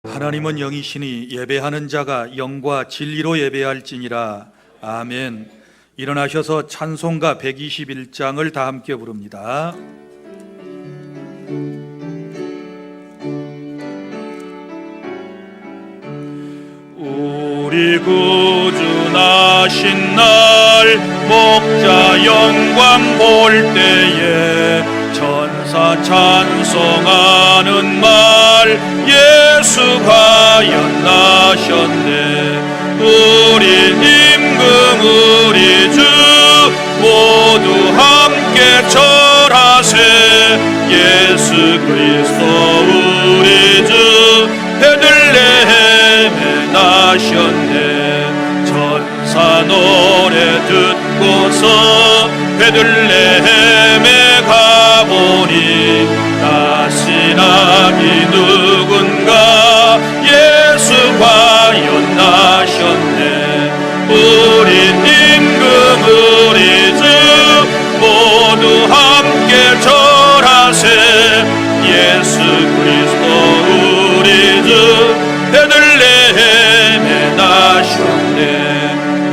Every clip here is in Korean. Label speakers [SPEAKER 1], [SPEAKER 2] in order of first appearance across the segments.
[SPEAKER 1] 하나님은 영이시니 예배하는 자가 영과 진리로 예배할지니라. 아멘. 일어나셔서 찬송가 121장을 다 함께 부릅니다. 우리 구주 나신 날 목자 영광 볼 때에 천사 찬송하는 말 예수 과연 나셨네. 우리 임금 우리 주 모두 함께 절하세. 예수 그리스도 우리 주 베들레헴에 나셨네. 천사 노래 듣고서 베들레헴에 가보니 나시나기 누군가 예수 과연 나셨네. 우리 임금 우리 주 모두 함께 절하세. 예수 그리스도 우리 주 베들레헴에 나셨네.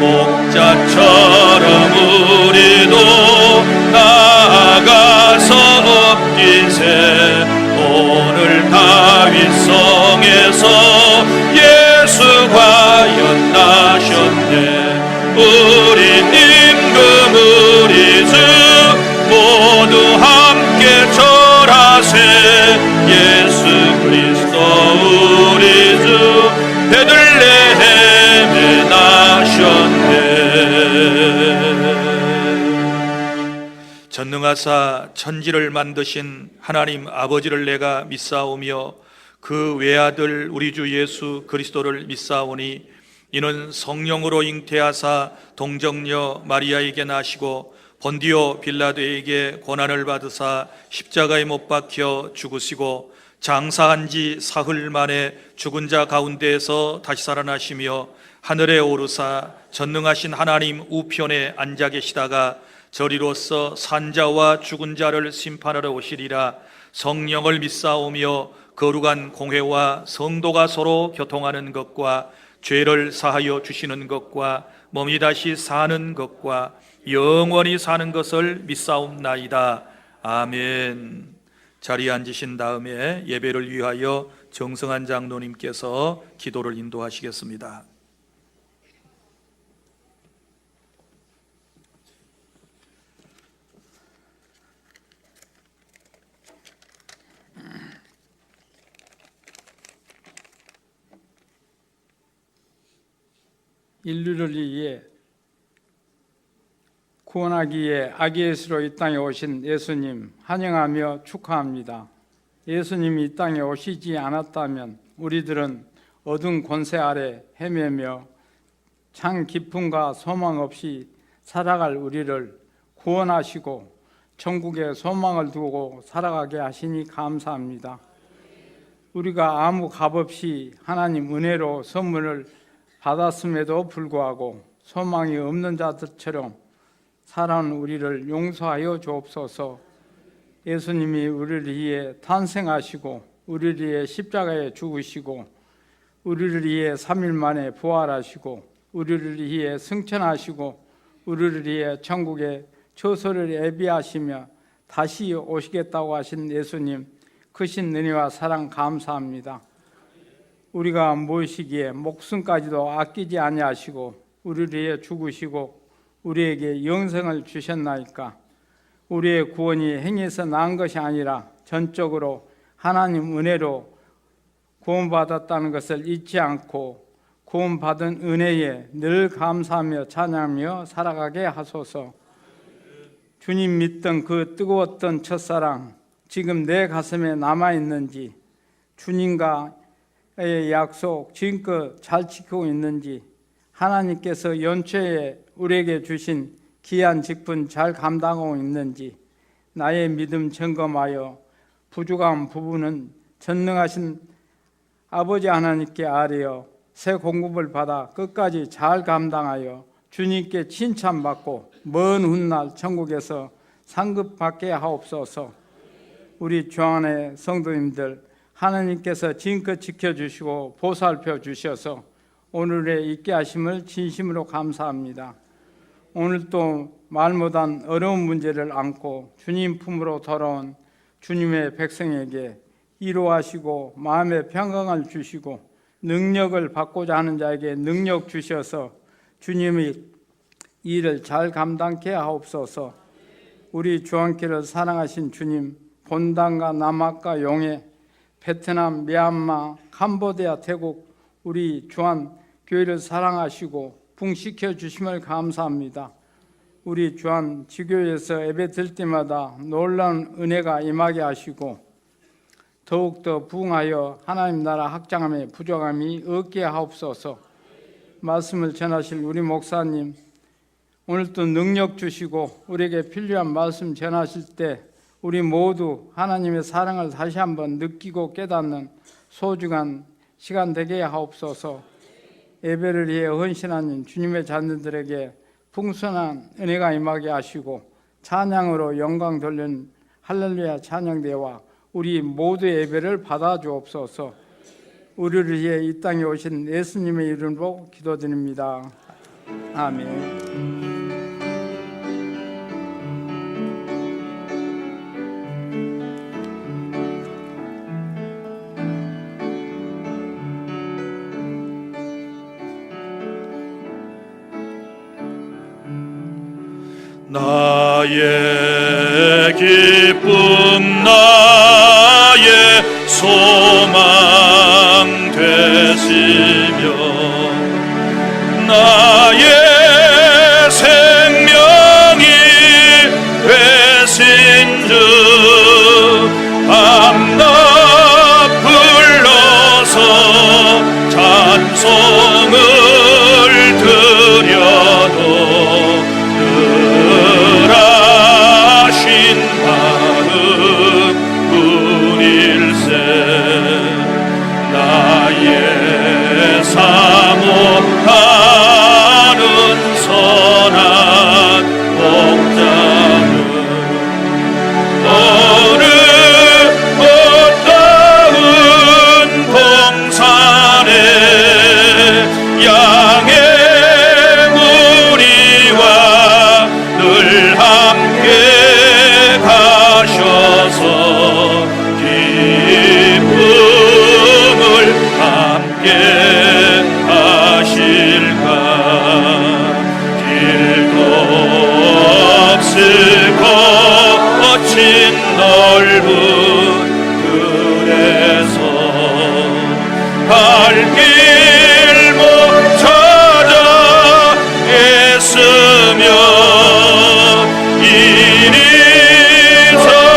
[SPEAKER 1] 목자처럼 우리도 나아가서 엎기세. 오늘 다윗성에서 예수 과연 나셨네. 우리 임금 우리 주 모두 함께 절하세. 예수 그리스도 우리 주 베들레헴에 나셨네. 전능하사 천지를 만드신 하나님 아버지를 내가 믿사오며 그 외아들 우리 주 예수 그리스도를 믿사오니 이는 성령으로 잉태하사 동정녀 마리아에게 나시고 본디오 빌라도에게 고난을 받으사 십자가에 못 박혀 죽으시고 장사한 지 사흘 만에 죽은 자 가운데에서 다시 살아나시며 하늘에 오르사 전능하신 하나님 우편에 앉아 계시다가 저리로서 산자와 죽은 자를 심판하러 오시리라. 성령을 믿사오며 거룩한 공회와 성도가 서로 교통하는 것과 죄를 사하여 주시는 것과 몸이 다시 사는 것과 영원히 사는 것을 믿사옵나이다. 아멘. 자리에 앉으신 다음에 예배를 위하여 정성한 장로님께서 기도를 인도하시겠습니다.
[SPEAKER 2] 인류를 위해 구원하기 위해 아기 예수로 이 땅에 오신 예수님 환영하며 축하합니다. 예수님이 이 땅에 오시지 않았다면 우리들은 어두운 권세 아래 헤매며 창 깊음과 소망 없이 살아갈 우리를 구원하시고 천국에 소망을 두고 살아가게 하시니 감사합니다. 우리가 아무 값없이 하나님 은혜로 선물을 받았음에도 불구하고 소망이 없는 자들처럼 살아온 우리를 용서하여 주옵소서. 예수님이 우리를 위해 탄생하시고 우리를 위해 십자가에 죽으시고 우리를 위해 3일 만에 부활하시고 우리를 위해 승천하시고 우리를 위해 천국에 처소를 예비하시며 다시 오시겠다고 하신 예수님 크신 은혜와 사랑 감사합니다. 우리가 무엇이기에 목숨까지도 아끼지 아니하시고 우리를 위해 죽으시고 우리에게 영생을 주셨나이까. 우리의 구원이 행해서 난 것이 아니라 전적으로 하나님 은혜로 구원받았다는 것을 잊지 않고 구원받은 은혜에 늘 감사하며 찬양하며 살아가게 하소서. 주님 믿던 그 뜨거웠던 첫사랑 지금 내 가슴에 남아있는지, 주님과의 약속 지금껏 잘 지키고 있는지, 하나님께서 연초에 우리에게 주신 귀한 직분 잘 감당하고 있는지 나의 믿음 점검하여 부족한 부분은 전능하신 아버지 하나님께 아뢰어 새 공급을 받아 끝까지 잘 감당하여 주님께 칭찬받고 먼 훗날 천국에서 상급받게 하옵소서. 우리 주 안의 성도님들 하나님께서 지금껏 지켜주시고 보살펴 주셔서 오늘에 있게 하심을 진심으로 감사합니다. 오늘 또 말 못한 어려운 문제를 안고 주님 품으로 돌아온 주님의 백성에게 위로하시고 마음의 평강을 주시고 능력을 받고자 하는 자에게 능력 주셔서 주님의 일을 잘 감당케 하옵소서. 우리 주안교회를 사랑하신 주님, 본당과 남악과 용해, 베트남, 미얀마, 캄보디아, 태국 우리 주안교회를 사랑하시고 붕시켜 주심을 감사합니다. 우리 주안 지교회에서 예배 드릴 때마다 놀라운 은혜가 임하게 하시고 더욱더 부흥하여 하나님 나라 확장함에 부족함이 없게 하옵소서. 말씀을 전하실 우리 목사님, 오늘도 능력 주시고 우리에게 필요한 말씀 전하실 때 우리 모두 하나님의 사랑을 다시 한번 느끼고 깨닫는 소중한 시간 되게 하옵소서. 예배를 위해 헌신하는 주님의 자녀들에게 풍성한 은혜가 임하게 하시고 찬양으로 영광 돌리는 할렐루야 찬양대와 우리 모두의 예배를 받아 주옵소서. 우리를 위해 이 땅에 오신 예수님의 이름으로 기도드립니다. 아멘.
[SPEAKER 1] 나의 기쁨 나의 소망 되시며 나의 생명이 되신 주 밤낮 불러서 찬송을 드려도 사모하는 선한 목자는 어느 꽃다운 동산에 양의 무리와 늘 함께 가셔서 기쁨을 함께 하실까. 길도 없을 거친 넓은 들에서 갈 길 못 찾아 애쓰며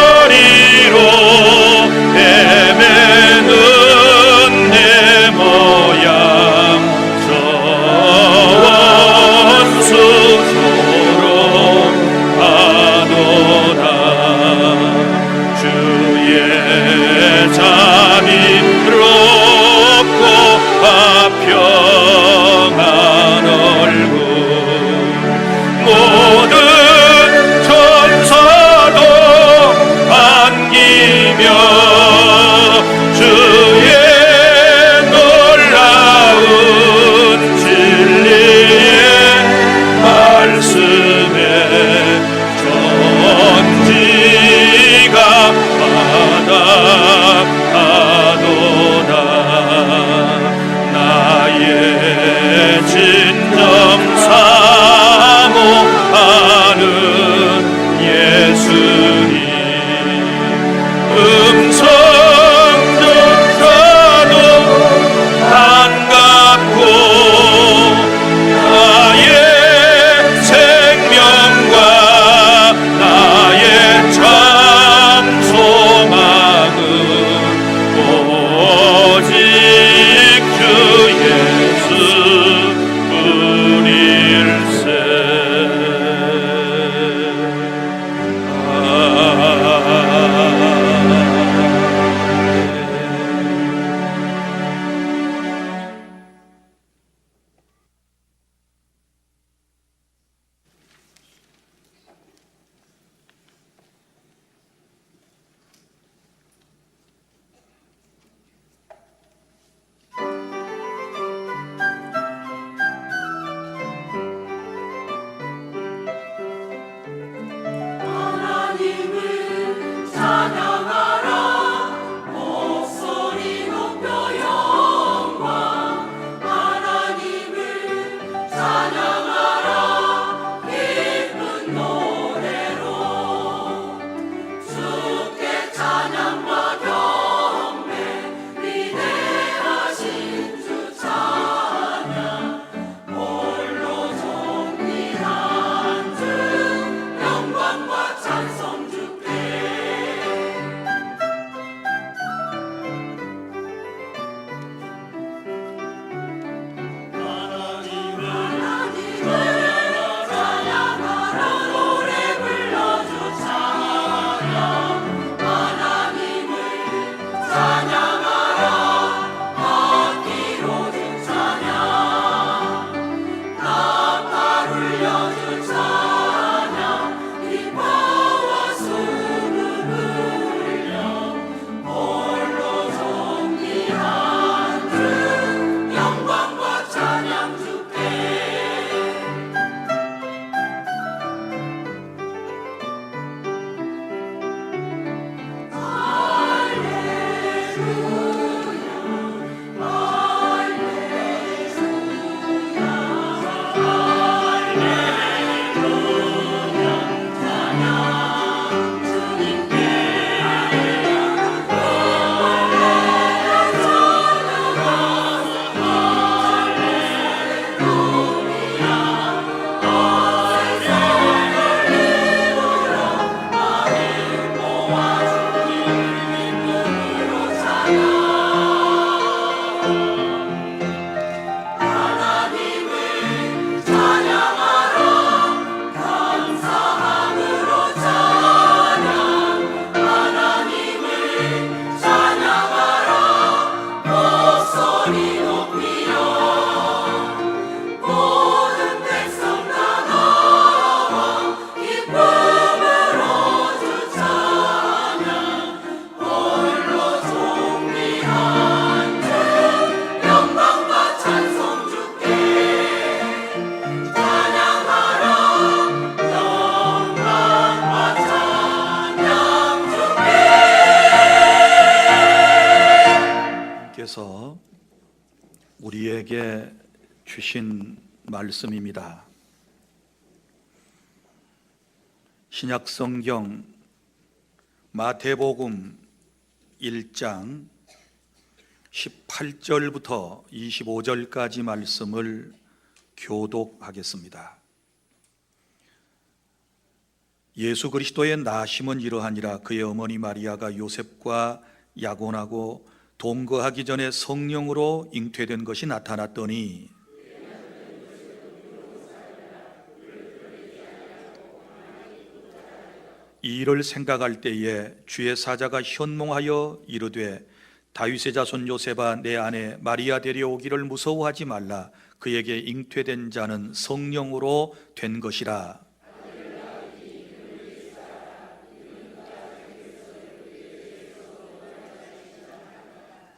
[SPEAKER 1] 이리저리로 헤매는 내 모양 조롱하노라. 주의 자비롭고 화평한 얼굴 모든 천사도 반기며 주의 놀라운 진리의 말씀에 전지가 바닥하노라.
[SPEAKER 3] 하나님께서 우리에게 주신 말씀입니다. 신약성경 마태복음 1장 18절부터 25절까지 말씀을 교독하겠습니다. 예수 그리스도의 나심은 이러하니라. 그의 어머니 마리아가 요셉과 약혼하고 동거하기 전에 성령으로 잉태된 것이 나타났더니 이 일을 생각할 때에 주의 사자가 현몽하여 이르되 다윗의 자손 요셉아 내 아내 마리아 데려오기를 무서워하지 말라. 그에게 잉태된 자는 성령으로 된 것이라.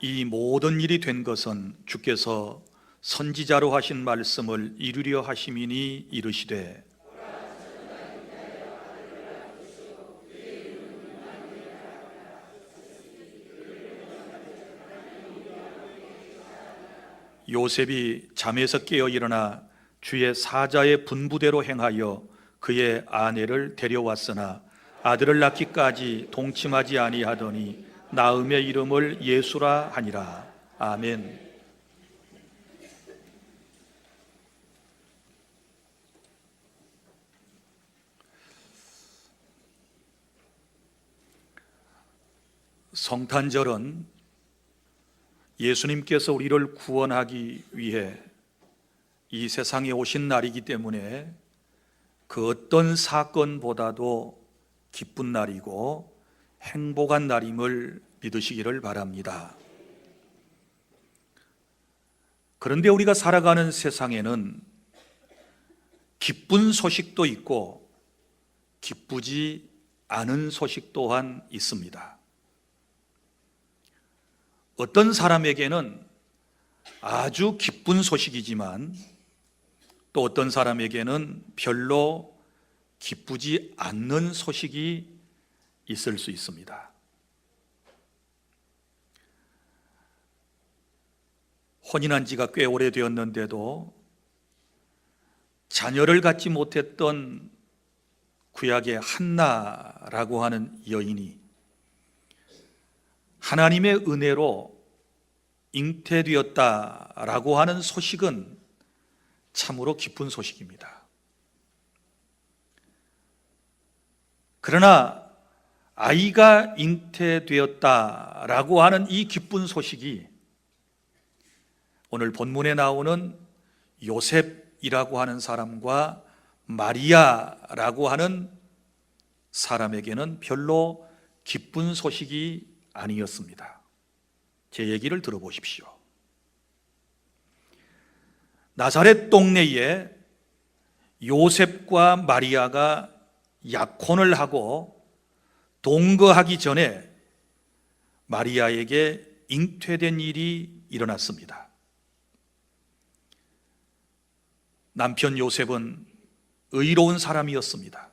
[SPEAKER 3] 이 모든 일이 된 것은 주께서 선지자로 하신 말씀을 이루려 하심이니 이르시되 요셉이 잠에서 깨어 일어나 주의 사자의 분부대로 행하여 그의 아내를 데려왔으나 아들을 낳기까지 동침하지 아니하더니 나음의 이름을 예수라 하니라. 아멘. 성탄절은 예수님께서 우리를 구원하기 위해 이 세상에 오신 날이기 때문에 그 어떤 사건보다도 기쁜 날이고 행복한 날임을 믿으시기를 바랍니다. 그런데 우리가 살아가는 세상에는 기쁜 소식도 있고 기쁘지 않은 소식 또한 있습니다. 어떤 사람에게는 아주 기쁜 소식이지만 또 어떤 사람에게는 별로 기쁘지 않는 소식이 있을 수 있습니다. 혼인한 지가 꽤 오래되었는데도 자녀를 갖지 못했던 구약의 한나라고 하는 여인이 하나님의 은혜로 잉태되었다라고 하는 소식은 참으로 기쁜 소식입니다. 그러나 아이가 잉태되었다라고 하는 이 기쁜 소식이 오늘 본문에 나오는 요셉이라고 하는 사람과 마리아라고 하는 사람에게는 별로 기쁜 소식이 아니었습니다. 제 얘기를 들어보십시오. 나사렛 동네에 요셉과 마리아가 약혼을 하고 동거하기 전에 마리아에게 잉태된 일이 일어났습니다. 남편 요셉은 의로운 사람이었습니다.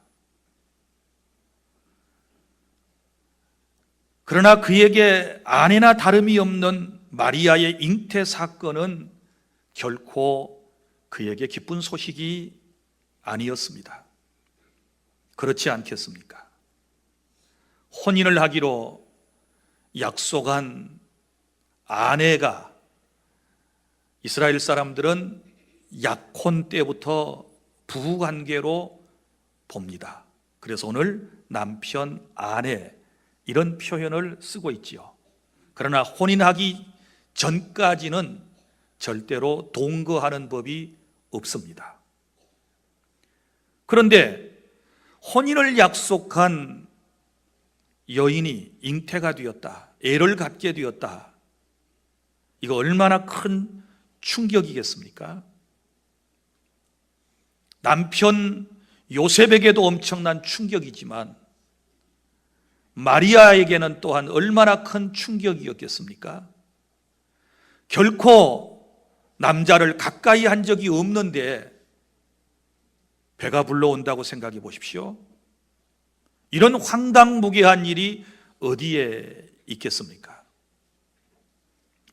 [SPEAKER 3] 그러나 그에게 아내나 다름이 없는 마리아의 잉태 사건은 결코 그에게 기쁜 소식이 아니었습니다. 그렇지 않겠습니까? 혼인을 하기로 약속한 아내가 이스라엘 사람들은 약혼 때부터 부부관계로 봅니다. 그래서 오늘 남편, 아내 이런 표현을 쓰고 있지요. 그러나 혼인하기 전까지는 절대로 동거하는 법이 없습니다. 그런데 혼인을 약속한 여인이 잉태가 되었다, 애를 갖게 되었다. 이거 얼마나 큰 충격이겠습니까? 남편 요셉에게도 엄청난 충격이지만 마리아에게는 또한 얼마나 큰 충격이었겠습니까? 결코 남자를 가까이 한 적이 없는데 배가 불러온다고 생각해 보십시오. 이런 황당무계한 일이 어디에 있겠습니까?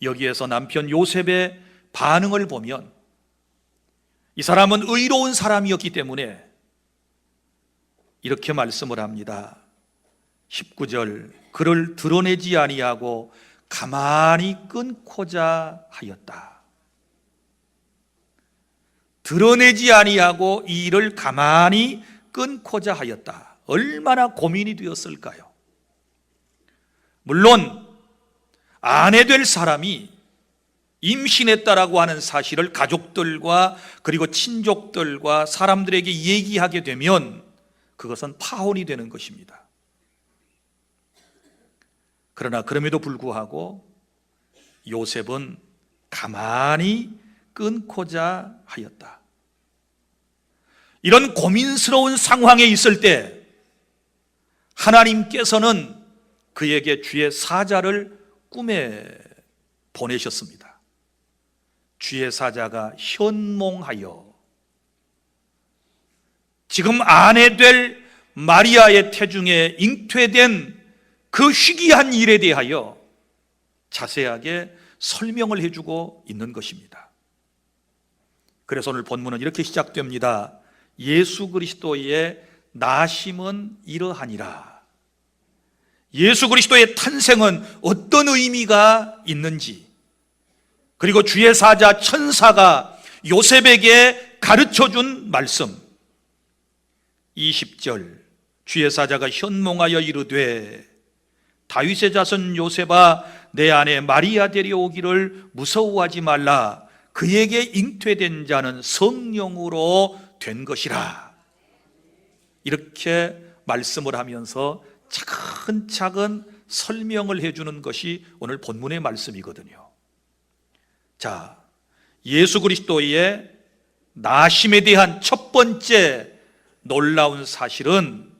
[SPEAKER 3] 여기에서 남편 요셉의 반응을 보면 이 사람은 의로운 사람이었기 때문에 이렇게 말씀을 합니다. 19절, 그를 드러내지 아니하고 가만히 끊고자 하였다. 드러내지 아니하고 이 일을 가만히 끊고자 하였다. 얼마나 고민이 되었을까요? 물론 아내 될 사람이 임신했다라고 하는 사실을 가족들과 그리고 친족들과 사람들에게 얘기하게 되면 그것은 파혼이 되는 것입니다. 그러나 그럼에도 불구하고 요셉은 가만히 끊고자 하였다. 이런 고민스러운 상황에 있을 때 하나님께서는 그에게 주의 사자를 꿈에 보내셨습니다. 주의 사자가 현몽하여 지금 아내 될 마리아의 태중에 잉태된 그 희귀한 일에 대하여 자세하게 설명을 해주고 있는 것입니다. 그래서 오늘 본문은 이렇게 시작됩니다. 예수 그리스도의 나심은 이러하니라. 예수 그리스도의 탄생은 어떤 의미가 있는지, 그리고 주의 사자 천사가 요셉에게 가르쳐준 말씀. 20절, 주의 사자가 현몽하여 이르되 다윗의 자손 요셉아, 내 아내 마리아 데려오기를 무서워하지 말라. 그에게 잉태된 자는 성령으로 된 것이라. 이렇게 말씀을 하면서 차근차근 설명을 해주는 것이 오늘 본문의 말씀이거든요. 자, 예수 그리스도의 나심에 대한 첫 번째 놀라운 사실은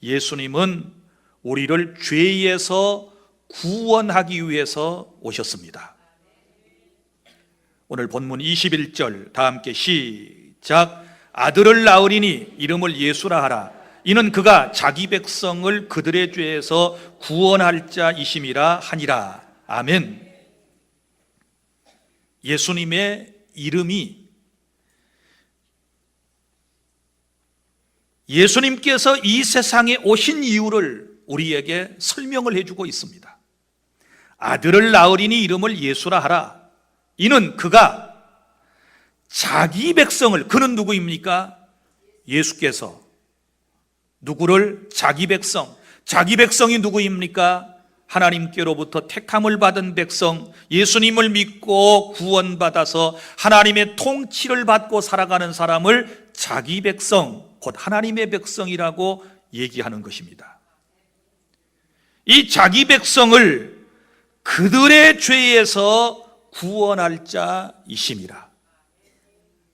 [SPEAKER 3] 예수님은 우리를 죄에서 구원하기 위해서 오셨습니다. 오늘 본문 21절 다 함께 시작. 아들을 낳으리니 이름을 예수라 하라. 이는 그가 자기 백성을 그들의 죄에서 구원할 자이심이라 하니라. 아멘. 예수님의 이름이 예수님께서 이 세상에 오신 이유를 우리에게 설명을 해주고 있습니다. 아들을 낳으리니 이름을 예수라 하라. 이는 그가 자기 백성을, 그는 누구입니까? 예수께서 누구를? 자기 백성. 자기 백성이 누구입니까? 하나님께로부터 택함을 받은 백성, 예수님을 믿고 구원받아서 하나님의 통치를 받고 살아가는 사람을 자기 백성, 곧 하나님의 백성이라고 얘기하는 것입니다. 이 자기 백성을 그들의 죄에서 구원할 자이심이라.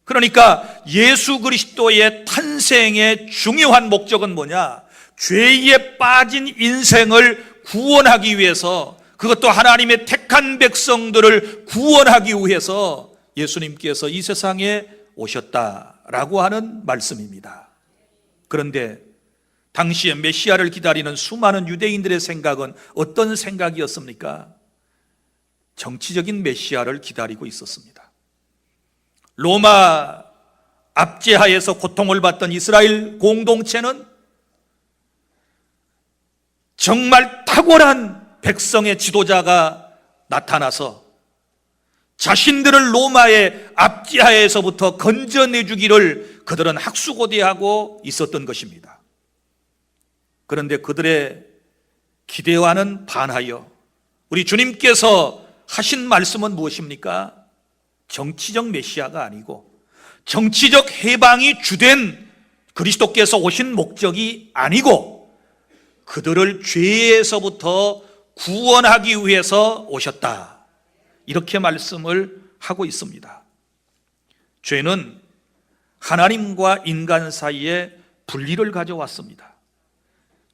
[SPEAKER 3] 그러니까 예수 그리스도의 탄생의 중요한 목적은 뭐냐? 죄에 빠진 인생을 구원하기 위해서, 그것도 하나님의 택한 백성들을 구원하기 위해서 예수님께서 이 세상에 오셨다라고 하는 말씀입니다. 그런데 당시에 메시아를 기다리는 수많은 유대인들의 생각은 어떤 생각이었습니까? 정치적인 메시아를 기다리고 있었습니다. 로마 압제하에서 고통을 받던 이스라엘 공동체는 정말 탁월한 백성의 지도자가 나타나서 자신들을 로마의 압제하에서부터 건져내주기를 그들은 학수고대하고 있었던 것입니다. 그런데 그들의 기대와는 반하여 우리 주님께서 하신 말씀은 무엇입니까? 정치적 메시아가 아니고 정치적 해방이 주된 그리스도께서 오신 목적이 아니고 그들을 죄에서부터 구원하기 위해서 오셨다. 이렇게 말씀을 하고 있습니다. 죄는 하나님과 인간 사이에 분리를 가져왔습니다.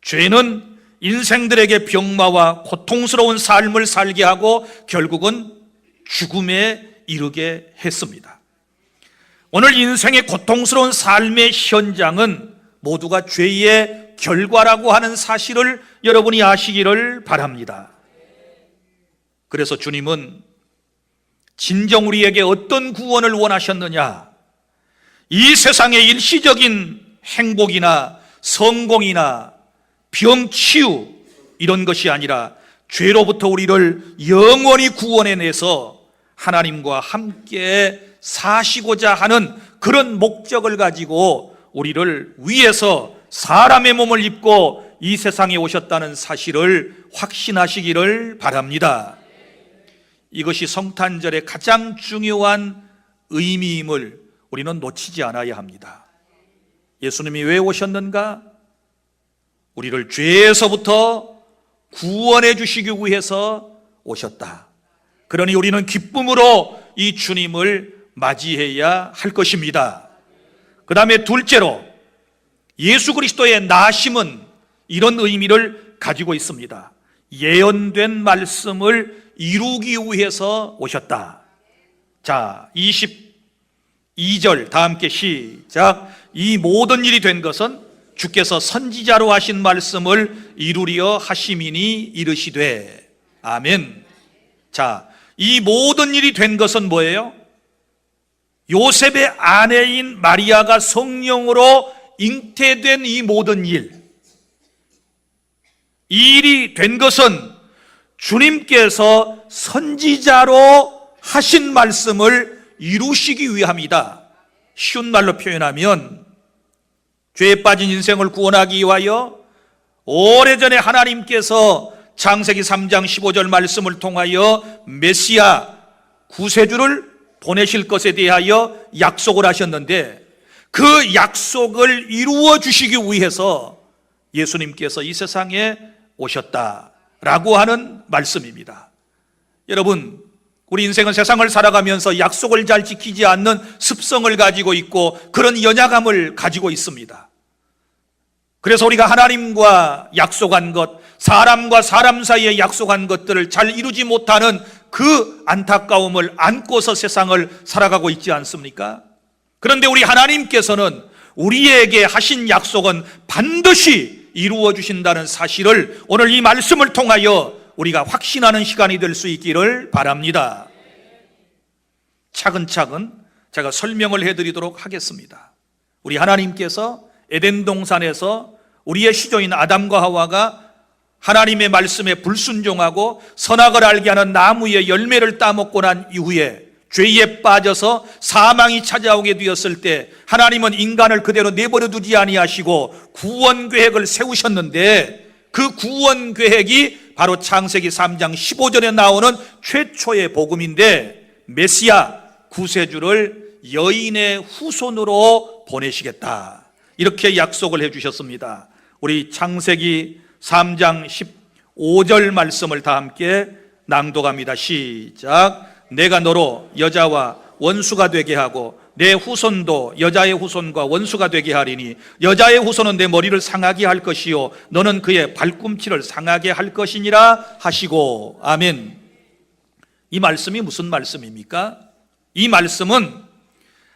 [SPEAKER 3] 죄는 인생들에게 병마와 고통스러운 삶을 살게 하고 결국은 죽음에 이르게 했습니다. 오늘 인생의 고통스러운 삶의 현장은 모두가 죄의 결과라고 하는 사실을 여러분이 아시기를 바랍니다. 그래서 주님은 진정 우리에게 어떤 구원을 원하셨느냐? 이 세상의 일시적인 행복이나 성공이나 병치유 이런 것이 아니라 죄로부터 우리를 영원히 구원해내서 하나님과 함께 사시고자 하는 그런 목적을 가지고 우리를 위해서 사람의 몸을 입고 이 세상에 오셨다는 사실을 확신하시기를 바랍니다. 이것이 성탄절의 가장 중요한 의미임을 우리는 놓치지 않아야 합니다. 예수님이 왜 오셨는가? 우리를 죄에서부터 구원해 주시기 위해서 오셨다. 그러니 우리는 기쁨으로 이 주님을 맞이해야 할 것입니다. 그 다음에 둘째로 예수 그리스도의 나심은 이런 의미를 가지고 있습니다. 예언된 말씀을 이루기 위해서 오셨다. 자, 22절 다 함께 시작. 이 모든 일이 된 것은 주께서 선지자로 하신 말씀을 이루려 하심이니 이르시되. 아멘. 자, 이 모든 일이 된 것은 뭐예요? 요셉의 아내인 마리아가 성령으로 잉태된 이 모든 일, 이 일이 된 것은 주님께서 선지자로 하신 말씀을 이루시기 위함이다. 쉬운 말로 표현하면 죄에 빠진 인생을 구원하기 위하여 오래전에 하나님께서 창세기 3장 15절 말씀을 통하여 메시아 구세주를 보내실 것에 대하여 약속을 하셨는데 그 약속을 이루어 주시기 위해서 예수님께서 이 세상에 오셨다라고 하는 말씀입니다. 여러분, 우리 인생은 세상을 살아가면서 약속을 잘 지키지 않는 습성을 가지고 있고 그런 연약함을 가지고 있습니다. 그래서 우리가 하나님과 약속한 것, 사람과 사람 사이에 약속한 것들을 잘 이루지 못하는 그 안타까움을 안고서 세상을 살아가고 있지 않습니까? 그런데 우리 하나님께서는 우리에게 하신 약속은 반드시 이루어 주신다는 사실을 오늘 이 말씀을 통하여 우리가 확신하는 시간이 될 수 있기를 바랍니다. 차근차근 제가 설명을 해드리도록 하겠습니다. 우리 하나님께서 에덴 동산에서 우리의 시조인 아담과 하와가 하나님의 말씀에 불순종하고 선악을 알게 하는 나무의 열매를 따먹고 난 이후에 죄에 빠져서 사망이 찾아오게 되었을 때 하나님은 인간을 그대로 내버려 두지 아니하시고 구원 계획을 세우셨는데 그 구원 계획이 바로 창세기 3장 15절에 나오는 최초의 복음인데 메시아 구세주를 여인의 후손으로 보내시겠다, 이렇게 약속을 해주셨습니다. 우리 창세기 3장 15절 말씀을 다 함께 낭독합니다. 시작. 내가 너로 여자와 원수가 되게 하고 내 후손도 여자의 후손과 원수가 되게 하리니 여자의 후손은 내 머리를 상하게 할 것이요 너는 그의 발꿈치를 상하게 할 것이니라 하시고. 아멘. 이 말씀이 무슨 말씀입니까? 이 말씀은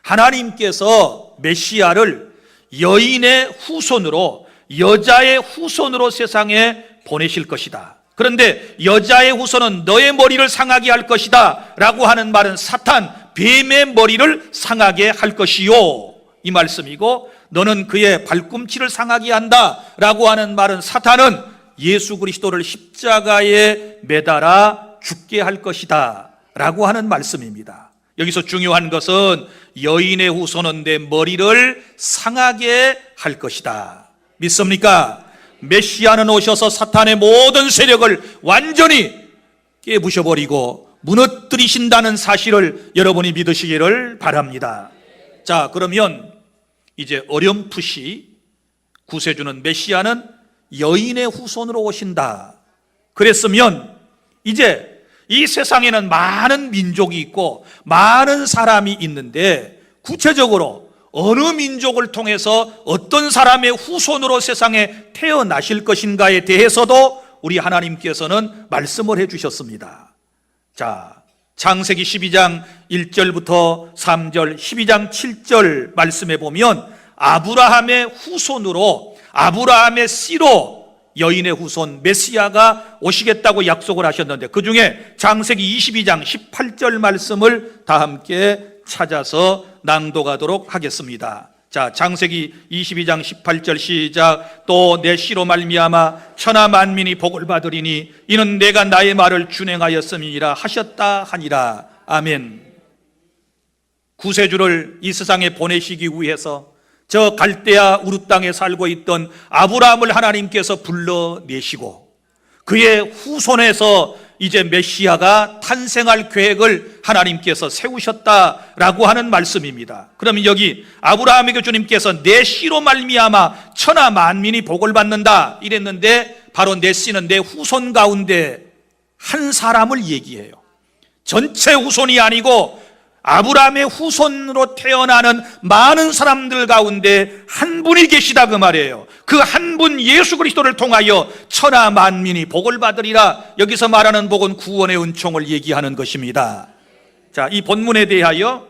[SPEAKER 3] 하나님께서 메시아를 여인의 후손으로, 여자의 후손으로 세상에 보내실 것이다. 그런데 여자의 후손은 너의 머리를 상하게 할 것이다 라고 하는 말은 사탄, 뱀의 머리를 상하게 할 것이요, 이 말씀이고, 너는 그의 발꿈치를 상하게 한다 라고 하는 말은 사탄은 예수 그리스도를 십자가에 매달아 죽게 할 것이다 라고 하는 말씀입니다. 여기서 중요한 것은 여인의 후손은 내 머리를 상하게 할 것이다. 믿습니까? 메시아는 오셔서 사탄의 모든 세력을 완전히 깨부셔버리고 무너뜨리신다는 사실을 여러분이 믿으시기를 바랍니다. 자, 그러면 이제 어렴풋이 구세주는 메시아는 여인의 후손으로 오신다 그랬으면 이제 이 세상에는 많은 민족이 있고 많은 사람이 있는데 구체적으로 어느 민족을 통해서 어떤 사람의 후손으로 세상에 태어나실 것인가에 대해서도 우리 하나님께서는 말씀을 해주셨습니다. 자, 창세기 12장 1절부터 3절, 12장 7절 말씀해 보면 아브라함의 후손으로, 아브라함의 씨로 여인의 후손 메시아가 오시겠다고 약속을 하셨는데, 그 중에 창세기 22장 18절 말씀을 다 함께 찾아서 낭독하도록 하겠습니다. 자, 창세기 22장 18절 시작. 또 내 씨로 말미암아 천하 만민이 복을 받으리니 이는 내가 나의 말을 준행하였음이니라 하셨다 하니라. 아멘. 구세주를 이 세상에 보내시기 위해서 저 갈대아 우르 땅에 살고 있던 아브라함을 하나님께서 불러내시고 그의 후손에서 이제 메시아가 탄생할 계획을 하나님께서 세우셨다라고 하는 말씀입니다. 그러면 여기 아브라함에게 주님께서 내 씨로 말미암아 천하 만민이 복을 받는다 이랬는데, 바로 내 씨는 내 후손 가운데 한 사람을 얘기해요. 전체 후손이 아니고 아브라함의 후손으로 태어나는 많은 사람들 가운데 한 분이 계시다 그 말이에요. 그 한 분 예수 그리스도를 통하여 천하 만민이 복을 받으리라. 여기서 말하는 복은 구원의 은총을 얘기하는 것입니다. 자, 이 본문에 대하여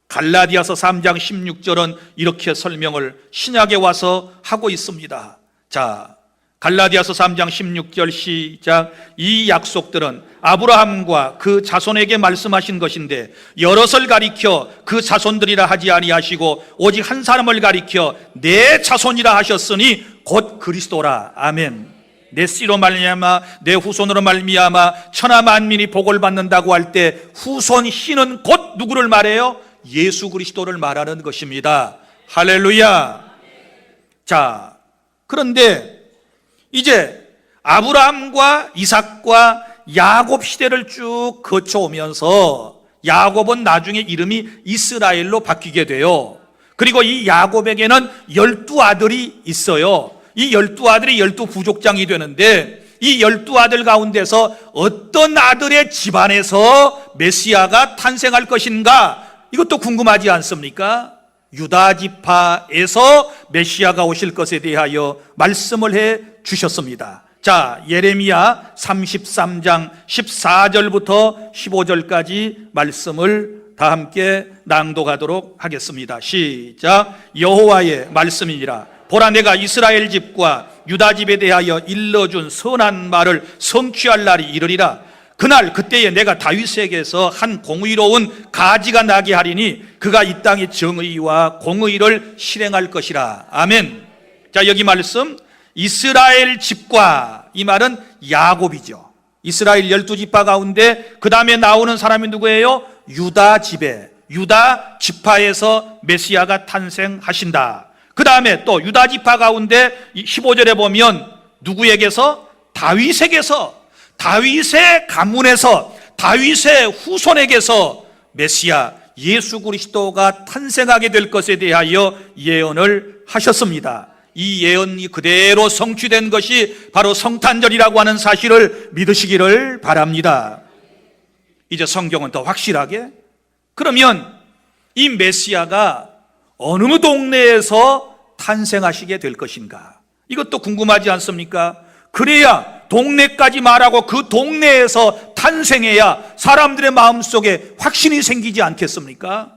[SPEAKER 3] 갈라디아서 3장 16절은 이렇게 설명을 신약에 와서 하고 있습니다. 자, 갈라디아서 3장 16절 시작. 이 약속들은 아브라함과 그 자손에게 말씀하신 것인데 여럿을 가리켜 그 자손들이라 하지 아니하시고 오직 한 사람을 가리켜 내 자손이라 하셨으니 곧 그리스도라. 아멘. 내 씨로 말미암아 내 후손으로 말미암아 천하 만민이 복을 받는다고 할 때 후손 씨는 곧 누구를 말해요? 예수 그리스도를 말하는 것입니다. 할렐루야. 자, 그런데 이제 아브라함과 이삭과 야곱 시대를 쭉 거쳐오면서 야곱은 나중에 이름이 이스라엘로 바뀌게 돼요. 그리고 이 야곱에게는 12아들이 있어요. 이 12아들이 12부족장이 되는데, 이 12아들 가운데서 어떤 아들의 집안에서 메시아가 탄생할 것인가, 이것도 궁금하지 않습니까? 유다 지파에서 메시아가 오실 것에 대하여 말씀을 해 주셨습니다. 자, 예레미야 33장 14절부터 15절까지 말씀을 다 함께 낭독하도록 하겠습니다. 시작. 여호와의 말씀이니라. 보라, 내가 이스라엘 집과 유다 집에 대하여 일러준 선한 말을 성취할 날이 이르리라. 그날 그때에 내가 다윗에게서 한 공의로운 가지가 나게 하리니 그가 이 땅의 정의와 공의를 실행할 것이라. 아멘. 자, 여기 말씀 이스라엘 집과, 이 말은 야곱이죠. 이스라엘 12지파 가운데 그 다음에 나오는 사람이 누구예요? 유다 집에, 유다 지파에서 메시아가 탄생하신다. 그 다음에 또 유다 지파 가운데 15절에 보면 누구에게서? 다윗에게서, 다윗의 가문에서, 다윗의 후손에게서 메시아 예수 그리스도가 탄생하게 될 것에 대하여 예언을 하셨습니다. 이 예언이 그대로 성취된 것이 바로 성탄절이라고 하는 사실을 믿으시기를 바랍니다. 이제 성경은 더 확실하게, 그러면 이 메시아가 어느 동네에서 탄생하시게 될 것인가, 이것도 궁금하지 않습니까? 그래야 동네까지 말하고 그 동네에서 탄생해야 사람들의 마음속에 확신이 생기지 않겠습니까?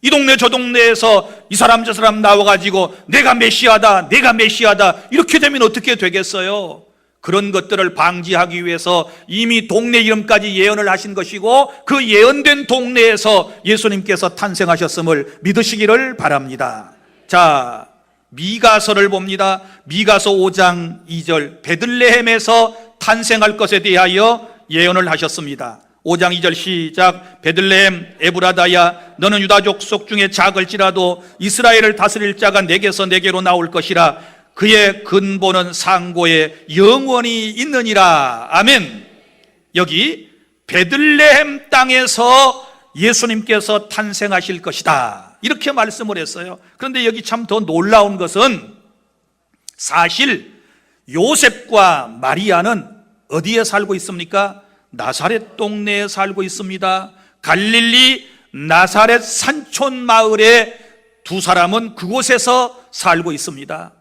[SPEAKER 3] 이 동네 저 동네에서 이 사람 저 사람 나와가지고 내가 메시아다, 내가 메시아다, 이렇게 되면 어떻게 되겠어요? 그런 것들을 방지하기 위해서 이미 동네 이름까지 예언을 하신 것이고, 그 예언된 동네에서 예수님께서 탄생하셨음을 믿으시기를 바랍니다. 자, 미가서를 봅니다. 미가서 5장 2절, 베들레헴에서 탄생할 것에 대하여 예언을 하셨습니다. 5장 2절 시작. 베들레헴 에브라다야, 너는 유다 족속 중에 작을지라도 이스라엘을 다스릴 자가 내게서 내게로 나올 것이라. 그의 근본은 상고에 영원히 있느니라. 아멘. 여기 베들레헴 땅에서 예수님께서 탄생하실 것이다, 이렇게 말씀을 했어요. 그런데 여기 참 더 놀라운 것은, 사실 요셉과 마리아는 어디에 살고 있습니까? 나사렛 동네에 살고 있습니다. 갈릴리 나사렛 산촌 마을에 두 사람은 그곳에서 살고 있습니다.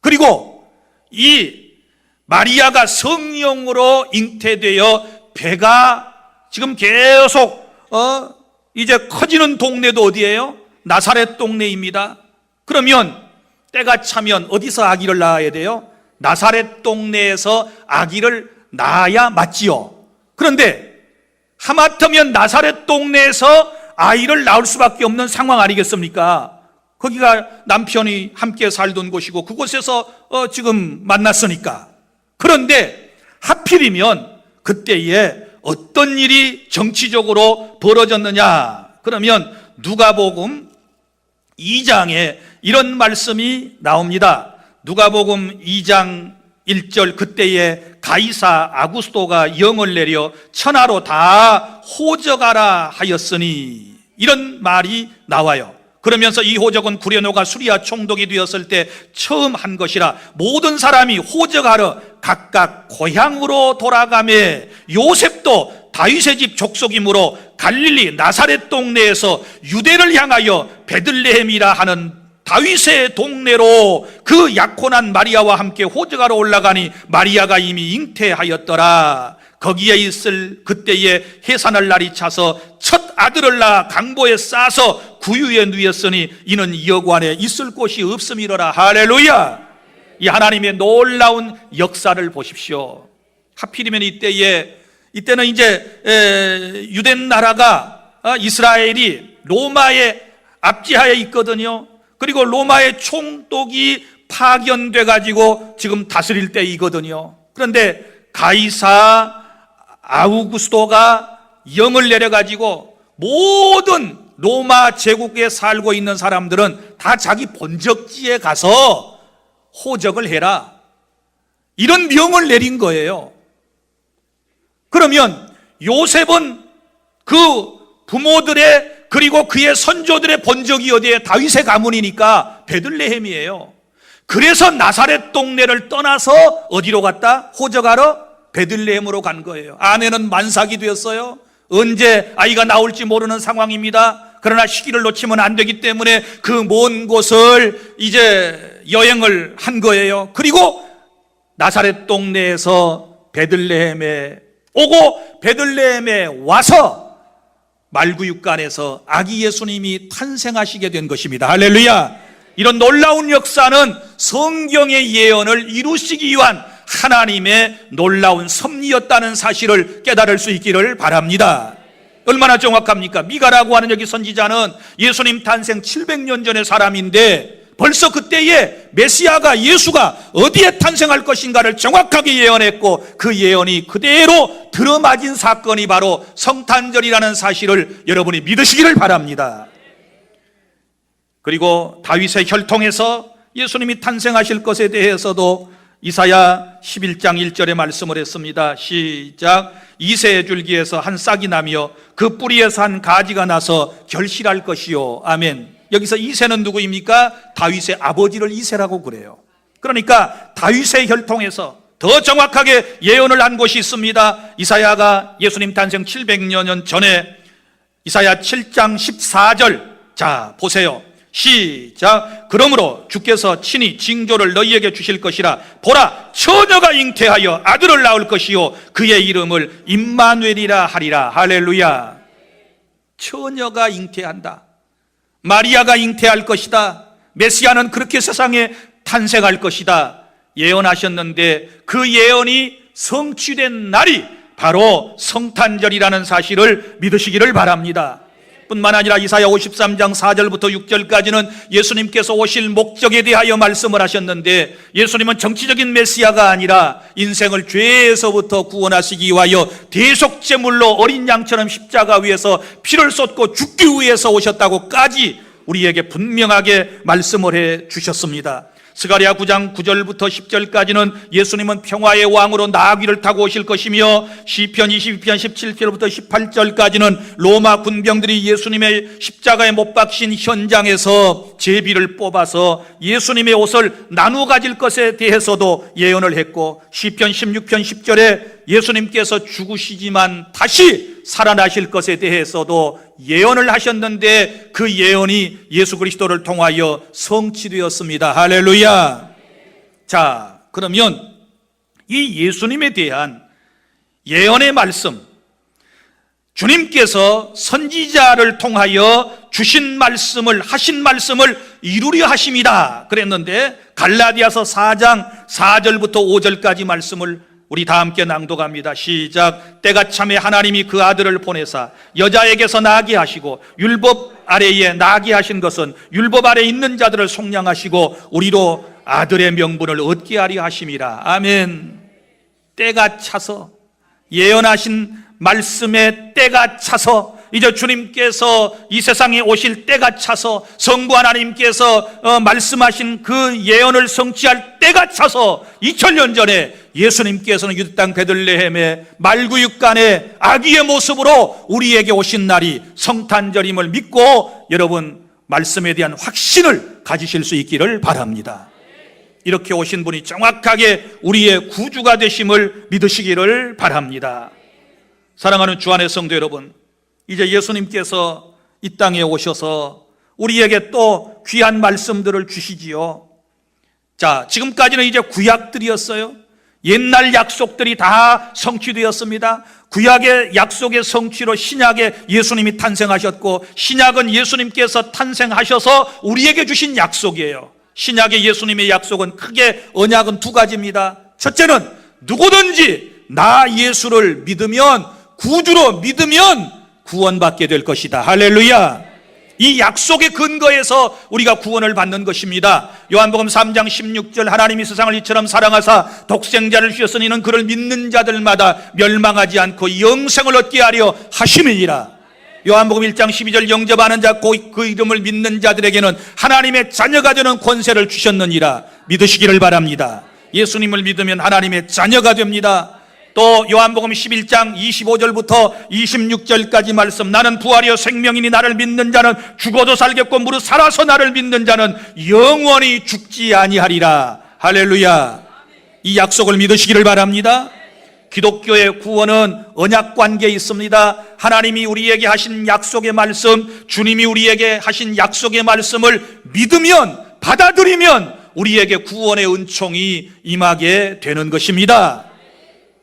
[SPEAKER 3] 그리고 이 마리아가 성령으로 잉태되어 배가 지금 계속 이제 커지는 동네도 어디예요? 나사렛 동네입니다. 그러면 때가 차면 어디서 아기를 낳아야 돼요? 나사렛 동네에서 아기를 낳아야 맞지요. 그런데 하마터면 나사렛 동네에서 아이를 낳을 수밖에 없는 상황 아니겠습니까? 거기가 남편이 함께 살던 곳이고 그곳에서 지금 만났으니까. 그런데 하필이면 그때에 어떤 일이 정치적으로 벌어졌느냐? 그러면 누가복음 2장에 이런 말씀이 나옵니다. 누가복음 2장 1절, 그때에 가이사 아구스토가 영을 내려 천하로 다 호적하라 하였으니, 이런 말이 나와요. 그러면서 이 호적은 구레노가 수리아 총독이 되었을 때 처음 한 것이라 모든 사람이 호적하러 각각 고향으로 돌아가매 요셉도 다윗의 집 족속이므로 갈릴리 나사렛 동네에서 유대를 향하여 베들레헴이라 하는 다윗의 동네로 그 약혼한 마리아와 함께 호적하러 올라가니 마리아가 이미 잉태하였더라. 거기에 있을 그때에 해산할 날이 차서 첫 아들을 낳아 강보에 싸서 구유에 누였으니 이는 여관에 있을 곳이 없음이로라. 할렐루야. 이 하나님의 놀라운 역사를 보십시오. 하필이면 이때는 이제 유대 나라가 이스라엘이 로마의 압제하에 있거든요. 그리고 로마의 총독이 파견돼 가지고 지금 다스릴 때이거든요. 그런데 가이사 아우구스토가 영을 내려 가지고 모든 로마 제국에 살고 있는 사람들은 다 자기 본적지에 가서 호적을 해라, 이런 명을 내린 거예요. 그러면 요셉은 그 부모들의 그리고 그의 선조들의 본적이 어디에? 다윗의 가문이니까 베들레헴이에요. 그래서 나사렛 동네를 떠나서 어디로 갔다? 호적하러 베들레헴으로 간 거예요. 아내는 만삭이 되었어요. 언제 아이가 나올지 모르는 상황입니다. 그러나 시기를 놓치면 안 되기 때문에 그 먼 곳을 이제 여행을 한 거예요. 그리고 나사렛 동네에서 베들레헴에 오고 베들레헴에 와서 말구육간에서 아기 예수님이 탄생하시게 된 것입니다. 할렐루야. 이런 놀라운 역사는 성경의 예언을 이루시기 위한 하나님의 놀라운 섭리였다는 사실을 깨달을 수 있기를 바랍니다. 얼마나 정확합니까? 미가라고 하는 여기 선지자는 예수님 탄생 700년 전의 사람인데 벌써 그때에 메시아가, 예수가 어디에 탄생할 것인가를 정확하게 예언했고 그 예언이 그대로 들어맞은 사건이 바로 성탄절이라는 사실을 여러분이 믿으시기를 바랍니다. 그리고 다윗의 혈통에서 예수님이 탄생하실 것에 대해서도 이사야 11장 1절에 말씀을 했습니다. 시작. 이새의 줄기에서 한 싹이 나며 그 뿌리에서 한 가지가 나서 결실할 것이요. 아멘. 여기서 이새는 누구입니까? 다윗의 아버지를 이새라고 그래요. 그러니까 다윗의 혈통에서 더 정확하게 예언을 한 곳이 있습니다. 이사야가 예수님 탄생 700년 전에 이사야 7장 14절, 자 보세요. 시작. 그러므로 주께서 친히 징조를 너희에게 주실 것이라. 보라, 처녀가 잉태하여 아들을 낳을 것이요 그의 이름을 임마누엘이라 하리라. 할렐루야. 처녀가 잉태한다. 마리아가 잉태할 것이다. 메시아는 그렇게 세상에 탄생할 것이다 예언하셨는데 그 예언이 성취된 날이 바로 성탄절이라는 사실을 믿으시기를 바랍니다. 뿐만 아니라 이사야 53장 4절부터 6절까지는 예수님께서 오실 목적에 대하여 말씀을 하셨는데 예수님은 정치적인 메시아가 아니라 인생을 죄에서부터 구원하시기 위하여 대속제물로 어린 양처럼 십자가 위에서 피를 쏟고 죽기 위해서 오셨다고까지 우리에게 분명하게 말씀을 해 주셨습니다. 스가랴 9장 9절부터 10절까지는 예수님은 평화의 왕으로 나귀를 타고 오실 것이며 시편 22편 17절부터 18절까지는 로마 군병들이 예수님의 십자가에 못 박힌 현장에서 제비를 뽑아서 예수님의 옷을 나누어 가질 것에 대해서도 예언을 했고 시편 16편 10절에 예수님께서 죽으시지만 다시 살아나실 것에 대해서도 예언을 하셨는데 그 예언이 예수 그리스도를 통하여 성취되었습니다. 할렐루야. 자, 그러면 이 예수님에 대한 예언의 말씀, 주님께서 선지자를 통하여 주신 말씀을, 하신 말씀을 이루려 하심이다 그랬는데, 갈라디아서 4장 4절부터 5절까지 말씀을 우리 다 함께 낭독합니다. 시작. 때가 참에 하나님이 그 아들을 보내사 여자에게서 나게 하시고 율법 아래에 나게 하신 것은 율법 아래에 있는 자들을 속량하시고 우리로 아들의 명분을 얻게 하려 하심이라. 아멘. 때가 차서, 예언하신 말씀의 때가 차서, 이제 주님께서 이 세상에 오실 때가 차서, 성부 하나님께서 말씀하신 그 예언을 성취할 때가 차서 2000년 전에 예수님께서는 유대 땅 베들레헴의 말구육간의 아기의 모습으로 우리에게 오신 날이 성탄절임을 믿고 여러분 말씀에 대한 확신을 가지실 수 있기를 바랍니다. 이렇게 오신 분이 정확하게 우리의 구주가 되심을 믿으시기를 바랍니다. 사랑하는 주 안의 성도 여러분, 이제 예수님께서 이 땅에 오셔서 우리에게 또 귀한 말씀들을 주시지요. 자, 지금까지는 이제 구약들이었어요. 옛날 약속들이 다 성취되었습니다. 구약의 약속의 성취로 신약에 예수님이 탄생하셨고, 신약은 예수님께서 탄생하셔서 우리에게 주신 약속이에요. 신약의 예수님의 약속은 크게 언약은 두 가지입니다. 첫째는 누구든지 나 예수를 믿으면, 구주로 믿으면 구원받게 될 것이다. 할렐루야. 이 약속의 근거에서 우리가 구원을 받는 것입니다. 요한복음 3장 16절, 하나님이 세상을 이처럼 사랑하사 독생자를 주셨으니 이는 그를 믿는 자들마다 멸망하지 않고 영생을 얻게 하려 하심이니라. 요한복음 1장 12절, 영접하는 자 곧 그 이름을 믿는 자들에게는 하나님의 자녀가 되는 권세를 주셨느니라. 믿으시기를 바랍니다. 예수님을 믿으면 하나님의 자녀가 됩니다. 또 요한복음 11장 25절부터 26절까지 말씀, 나는 부활이요 생명이니 나를 믿는 자는 죽어도 살겠고 무릇 살아서 나를 믿는 자는 영원히 죽지 아니하리라. 할렐루야. 이 약속을 믿으시기를 바랍니다. 기독교의 구원은 언약 관계에 있습니다. 하나님이 우리에게 하신 약속의 말씀, 주님이 우리에게 하신 약속의 말씀을 믿으면, 받아들이면 우리에게 구원의 은총이 임하게 되는 것입니다.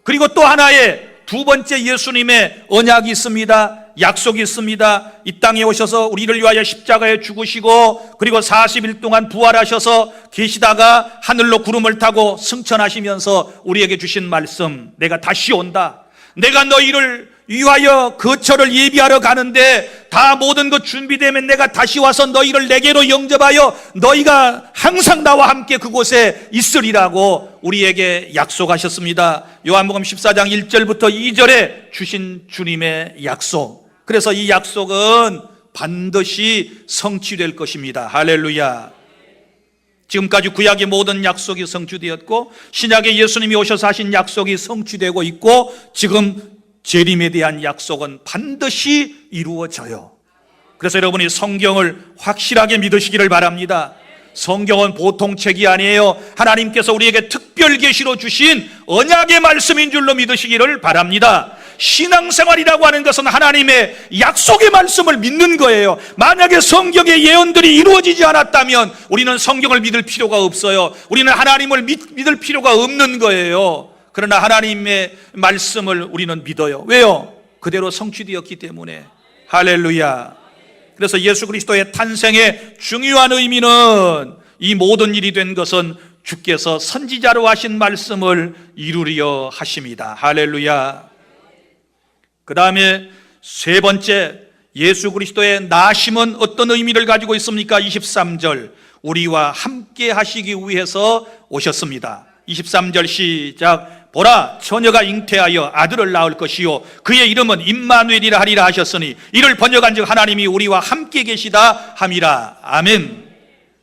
[SPEAKER 3] 그리고 또 하나의 두 번째 예수님의 언약이 있습니다. 약속이 있습니다. 이 땅에 오셔서 우리를 위하여 십자가에 죽으시고 그리고 40일 동안 부활하셔서 계시다가 하늘로 구름을 타고 승천하시면서 우리에게 주신 말씀, 내가 다시 온다. 내가 너희를 위하여 거처를 예비하러 가는데 다 모든 것 준비되면 내가 다시 와서 너희를 내게로 영접하여 너희가 항상 나와 함께 그곳에 있으리라고 우리에게 약속하셨습니다. 요한복음 14장 1절부터 2절에 주신 주님의 약속. 그래서 이 약속은 반드시 성취될 것입니다. 할렐루야. 지금까지 구약의 모든 약속이 성취되었고 신약의 예수님이 오셔서 하신 약속이 성취되고 있고 지금 재림에 대한 약속은 반드시 이루어져요. 그래서 여러분이 성경을 확실하게 믿으시기를 바랍니다. 성경은 보통 책이 아니에요. 하나님께서 우리에게 특별 계시로 주신 언약의 말씀인 줄로 믿으시기를 바랍니다. 신앙생활이라고 하는 것은 하나님의 약속의 말씀을 믿는 거예요. 만약에 성경의 예언들이 이루어지지 않았다면 우리는 성경을 믿을 필요가 없어요. 우리는 하나님을 믿을 필요가 없는 거예요. 그러나 하나님의 말씀을 우리는 믿어요. 왜요? 그대로 성취되었기 때문에. 할렐루야. 그래서 예수 그리스도의 탄생의 중요한 의미는 이 모든 일이 된 것은 주께서 선지자로 하신 말씀을 이루려 하심이다. 할렐루야. 그 다음에 세 번째, 예수 그리스도의 나심은 어떤 의미를 가지고 있습니까? 23절, 우리와 함께 하시기 위해서 오셨습니다. 23절 시작. 보라, 처녀가 잉태하여 아들을 낳을 것이요 그의 이름은 임마누엘이라 하리라 하셨으니 이를 번역한즉 하나님이 우리와 함께 계시다 함이라. 아멘.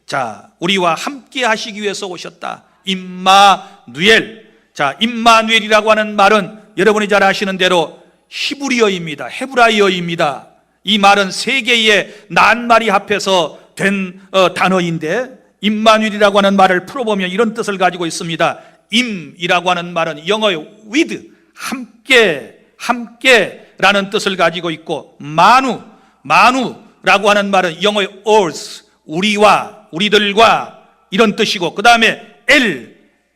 [SPEAKER 3] 자, 우리와 함께 하시기 위해서 오셨다. 임마누엘. 자, 임마누엘이라고 하는 말은 여러분이 잘 아시는 대로 히브리어입니다. 헤브라이어입니다. 이 말은 세 개의 낱말이 합해서 된 단어인데 임마누엘이라고 하는 말을 풀어보면 이런 뜻을 가지고 있습니다. 임이라고 하는 말은 영어의 with, 함께라는 뜻을 가지고 있고 마누라고 하는 말은 영어의 us, 우리와, 우리들과 이런 뜻이고 그 다음에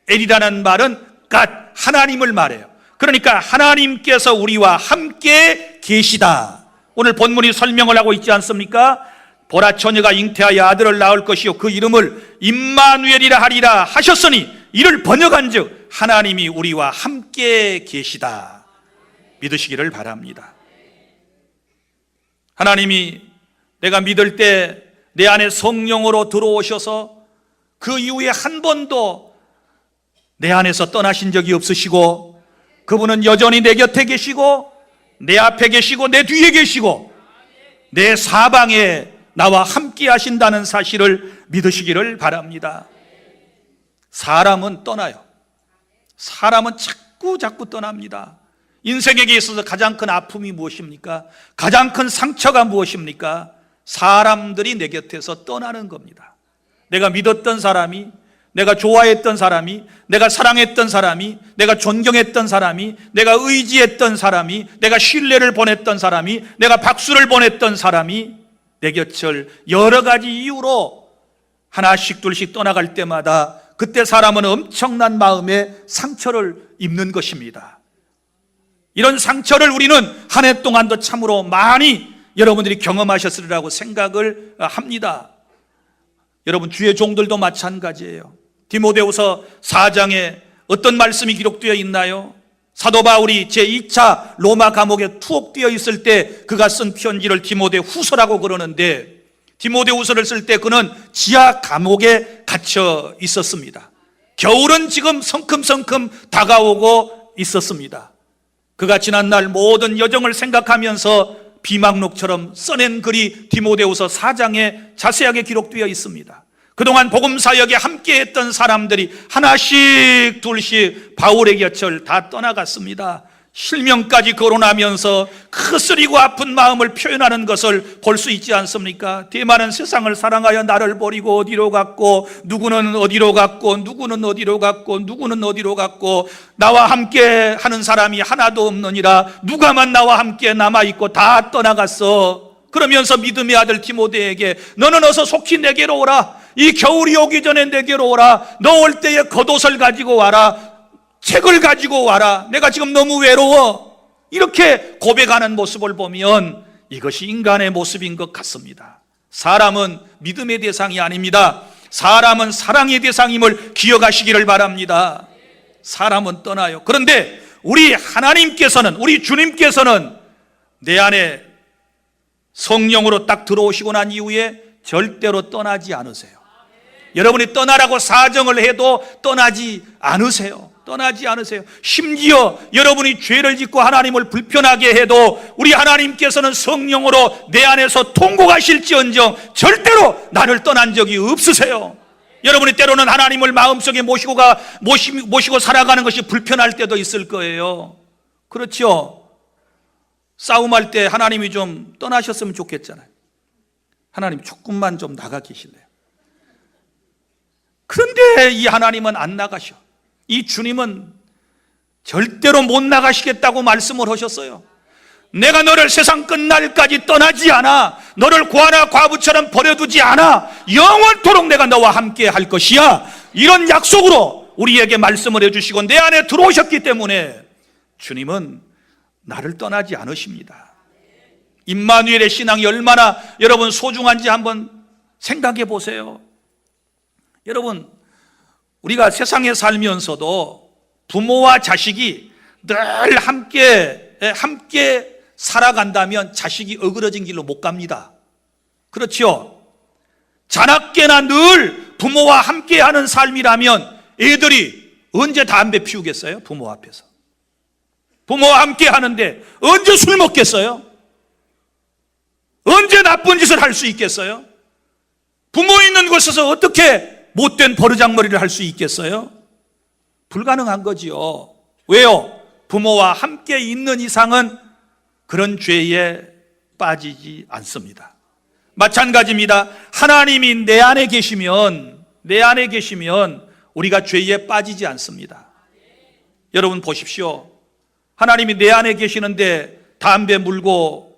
[SPEAKER 3] 엘이라는 말은 God, 하나님을 말해요. 그러니까 하나님께서 우리와 함께 계시다. 오늘 본문이 설명을 하고 있지 않습니까? 보라, 처녀가 잉태하여 아들을 낳을 것이요 그 이름을 임마누엘이라 하리라 하셨으니 이를 번역한 즉 하나님이 우리와 함께 계시다. 믿으시기를 바랍니다. 하나님이 내가 믿을 때 내 안에 성령으로 들어오셔서 그 이후에 한 번도 내 안에서 떠나신 적이 없으시고, 그분은 여전히 내 곁에 계시고 내 앞에 계시고 내 뒤에 계시고 내 사방에 나와 함께 하신다는 사실을 믿으시기를 바랍니다. 사람은 떠나요. 사람은 자꾸 떠납니다. 인생에 있어서 가장 큰 아픔이 무엇입니까? 가장 큰 상처가 무엇입니까? 사람들이 내 곁에서 떠나는 겁니다. 내가 믿었던 사람이, 내가 좋아했던 사람이, 내가 사랑했던 사람이, 내가 존경했던 사람이, 내가 의지했던 사람이, 내가 신뢰를 보냈던 사람이, 내가 박수를 보냈던 사람이 내 곁을 여러 가지 이유로 하나씩 둘씩 떠나갈 때마다 그때 사람은 엄청난 마음의 상처를 입는 것입니다. 이런 상처를 우리는 한 해 동안도 참으로 많이 여러분들이 경험하셨으리라고 생각을 합니다. 여러분, 주의 종들도 마찬가지예요. 디모데후서 4장에 어떤 말씀이 기록되어 있나요? 사도 바울이 제2차 로마 감옥에 투옥되어 있을 때 그가 쓴 편지를 디모데후서라고 그러는데, 디모데후서를 쓸 때 그는 지하 감옥에 갇혀 있었습니다. 겨울은 지금 성큼성큼 다가오고 있었습니다. 그가 지난날 모든 여정을 생각하면서 비망록처럼 써낸 글이 디모데후서 4장에 자세하게 기록되어 있습니다. 그동안 복음사역에 함께했던 사람들이 하나씩 둘씩 바울의 곁을 다 떠나갔습니다. 실명까지 거론하면서 그 쓰리고 아픈 마음을 표현하는 것을 볼 수 있지 않습니까? 대만은 세상을 사랑하여 나를 버리고 어디로 갔고, 누구는 어디로 갔고, 누구는 어디로 갔고, 누구는 어디로 갔고, 나와 함께 하는 사람이 하나도 없느니라. 누가만 나와 함께 남아있고 다 떠나갔어. 그러면서 믿음의 아들 디모데에게 너는 어서 속히 내게로 오라. 이 겨울이 오기 전에 내게로 오라. 너 올 때에 겉옷을 가지고 와라. 책을 가지고 와라. 내가 지금 너무 외로워. 이렇게 고백하는 모습을 보면 이것이 인간의 모습인 것 같습니다. 사람은 믿음의 대상이 아닙니다. 사람은 사랑의 대상임을 기억하시기를 바랍니다. 사람은 떠나요. 그런데 우리 하나님께서는, 우리 주님께서는 내 안에 성령으로 딱 들어오시고 난 이후에 절대로 떠나지 않으세요. 여러분이 떠나라고 사정을 해도 떠나지 않으세요. 떠나지 않으세요. 심지어 여러분이 죄를 짓고 하나님을 불편하게 해도 우리 하나님께서는 성령으로 내 안에서 통곡하실지언정 절대로 나를 떠난 적이 없으세요. 여러분이 때로는 하나님을 마음속에 모시고 살아가는 것이 불편할 때도 있을 거예요. 그렇죠? 싸움할 때 하나님이 좀 떠나셨으면 좋겠잖아요. 하나님 조금만 좀 나가 계실래요? 그런데 이 하나님은 안 나가셔. 이 주님은 절대로 못 나가시겠다고 말씀을 하셨어요. 내가 너를 세상 끝날까지 떠나지 않아. 너를 고아나 과부처럼 버려두지 않아. 영원토록 내가 너와 함께 할 것이야. 이런 약속으로 우리에게 말씀을 해주시고 내 안에 들어오셨기 때문에 주님은 나를 떠나지 않으십니다. 임마누엘의 신앙이 얼마나 여러분 소중한지 한번 생각해 보세요. 여러분, 우리가 세상에 살면서도 부모와 자식이 늘 함께 살아간다면 자식이 어그러진 길로 못 갑니다. 그렇죠? 자나깨나 늘 부모와 함께하는 삶이라면 애들이 언제 담배 피우겠어요? 부모 앞에서. 부모와 함께 하는데 언제 술 먹겠어요? 언제 나쁜 짓을 할 수 있겠어요? 부모 있는 곳에서 어떻게 못된 버르장머리를 할 수 있겠어요? 불가능한 거지요. 왜요? 부모와 함께 있는 이상은 그런 죄에 빠지지 않습니다. 마찬가지입니다. 하나님이 내 안에 계시면 우리가 죄에 빠지지 않습니다. 여러분 보십시오. 하나님이 내 안에 계시는데 담배 물고,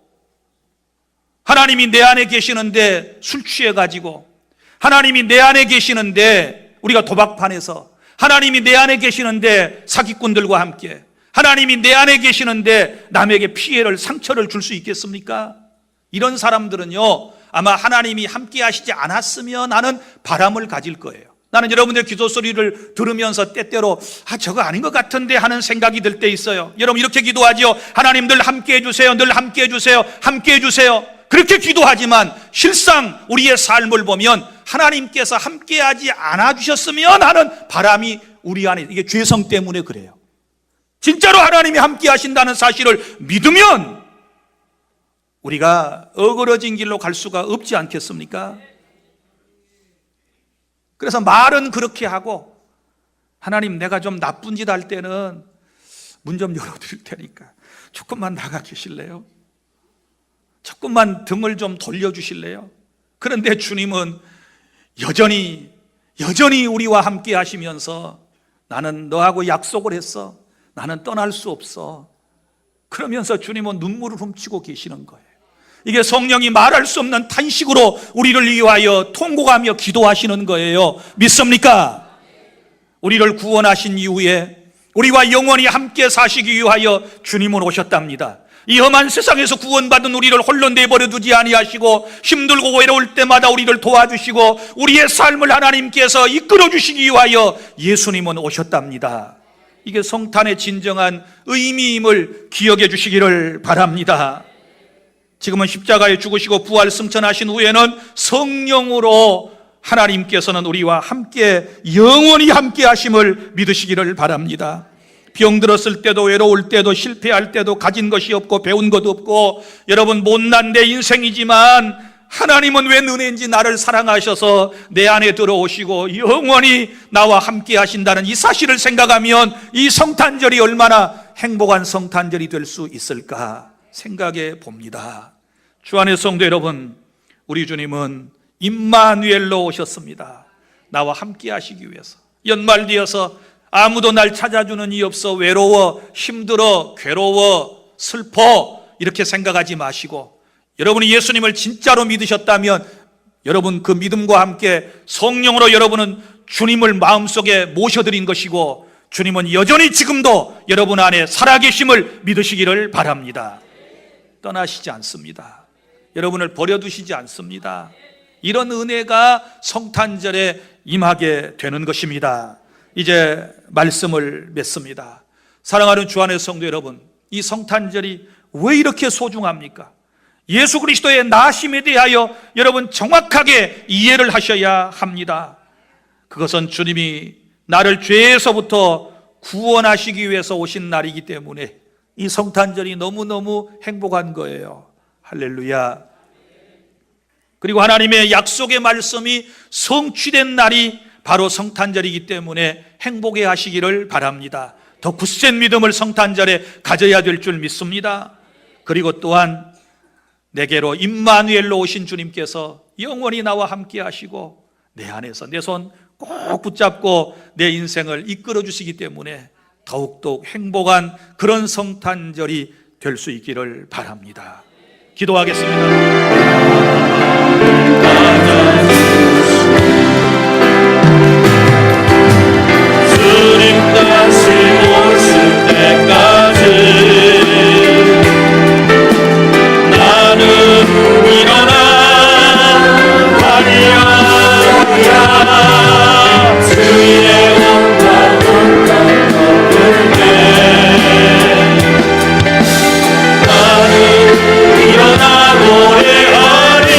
[SPEAKER 3] 하나님이 내 안에 계시는데 술 취해가지고, 하나님이 내 안에 계시는데 우리가 도박판에서, 하나님이 내 안에 계시는데 사기꾼들과 함께, 하나님이 내 안에 계시는데 남에게 피해를, 상처를 줄 수 있겠습니까? 이런 사람들은요, 아마 하나님이 함께 하시지 않았으면 하는 바람을 가질 거예요. 나는 여러분의 기도 소리를 들으면서 때때로 저거 아닌 것 같은데 하는 생각이 들 때 있어요. 여러분 이렇게 기도하죠. 하나님 늘 함께 해주세요. 늘 함께 해주세요. 함께 해주세요. 그렇게 기도하지만 실상 우리의 삶을 보면 하나님께서 함께하지 않아 주셨으면 하는 바람이 우리 안에, 이게 죄성 때문에 그래요. 진짜로 하나님이 함께 하신다는 사실을 믿으면 우리가 어그러진 길로 갈 수가 없지 않겠습니까? 그래서 말은 그렇게 하고, 하나님 내가 좀 나쁜 짓 할 때는 문 좀 열어드릴 테니까 조금만 나가 계실래요? 조금만 등을 좀 돌려주실래요? 그런데 주님은 여전히 우리와 함께 하시면서 나는 너하고 약속을 했어. 나는 떠날 수 없어. 그러면서 주님은 눈물을 훔치고 계시는 거예요. 이게 성령이 말할 수 없는 탄식으로 우리를 위하여 통곡하며 기도하시는 거예요. 믿습니까? 우리를 구원하신 이후에 우리와 영원히 함께 사시기 위하여 주님은 오셨답니다. 이 험한 세상에서 구원받은 우리를 홀로 내버려 두지 아니하시고 힘들고 외로울 때마다 우리를 도와주시고 우리의 삶을 하나님께서 이끌어 주시기 위하여 예수님은 오셨답니다. 이게 성탄의 진정한 의미임을 기억해 주시기를 바랍니다. 지금은 십자가에 죽으시고 부활 승천하신 후에는 성령으로 하나님께서는 우리와 함께 영원히 함께 하심을 믿으시기를 바랍니다. 병들었을 때도, 외로울 때도, 실패할 때도, 가진 것이 없고 배운 것도 없고, 여러분 못난 내 인생이지만 하나님은 웬 은혜인지 나를 사랑하셔서 내 안에 들어오시고 영원히 나와 함께 하신다는 이 사실을 생각하면 이 성탄절이 얼마나 행복한 성탄절이 될 수 있을까 생각해 봅니다. 주 안의 성도 여러분, 우리 주님은 임마누엘로 오셨습니다. 나와 함께 하시기 위해서. 연말되어서 아무도 날 찾아주는 이 없어, 외로워, 힘들어, 괴로워, 슬퍼 이렇게 생각하지 마시고, 여러분이 예수님을 진짜로 믿으셨다면 여러분 그 믿음과 함께 성령으로 여러분은 주님을 마음속에 모셔드린 것이고, 주님은 여전히 지금도 여러분 안에 살아계심을 믿으시기를 바랍니다. 떠나시지 않습니다. 여러분을 버려두시지 않습니다. 이런 은혜가 성탄절에 임하게 되는 것입니다. 이제 말씀을 맺습니다. 사랑하는 주 안의 성도 여러분, 이 성탄절이 왜 이렇게 소중합니까? 예수 그리스도의 나심에 대하여 여러분 정확하게 이해를 하셔야 합니다. 그것은 주님이 나를 죄에서부터 구원하시기 위해서 오신 날이기 때문에 이 성탄절이 너무너무 행복한 거예요. 할렐루야. 그리고 하나님의 약속의 말씀이 성취된 날이 바로 성탄절이기 때문에 행복해 하시기를 바랍니다. 더 굳센 믿음을 성탄절에 가져야 될 줄 믿습니다. 그리고 또한 내게로 임마누엘로 오신 주님께서 영원히 나와 함께 하시고 내 안에서 내 손 꼭 붙잡고 내 인생을 이끌어 주시기 때문에 더욱더 행복한 그런 성탄절이 될 수 있기를 바랍니다. 기도하겠습니다.
[SPEAKER 1] 주님 다시 오실 때까지 나는 일어나 하리라. 주의 영광 높을 때 나는 일어나 노래하리.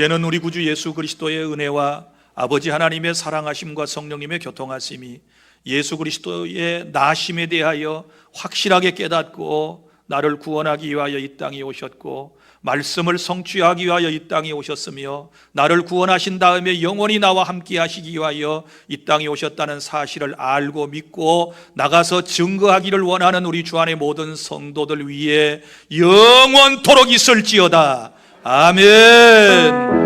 [SPEAKER 3] 이제는 우리 구주 예수 그리스도의 은혜와 아버지 하나님의 사랑하심과 성령님의 교통하심이 예수 그리스도의 나심에 대하여 확실하게 깨닫고 나를 구원하기 위하여 이 땅에 오셨고 말씀을 성취하기 위하여 이 땅에 오셨으며 나를 구원하신 다음에 영원히 나와 함께 하시기 위하여 이 땅에 오셨다는 사실을 알고 믿고 나가서 증거하기를 원하는 우리 주 안의 모든 성도들 위해 영원토록 있을지어다. 아멘.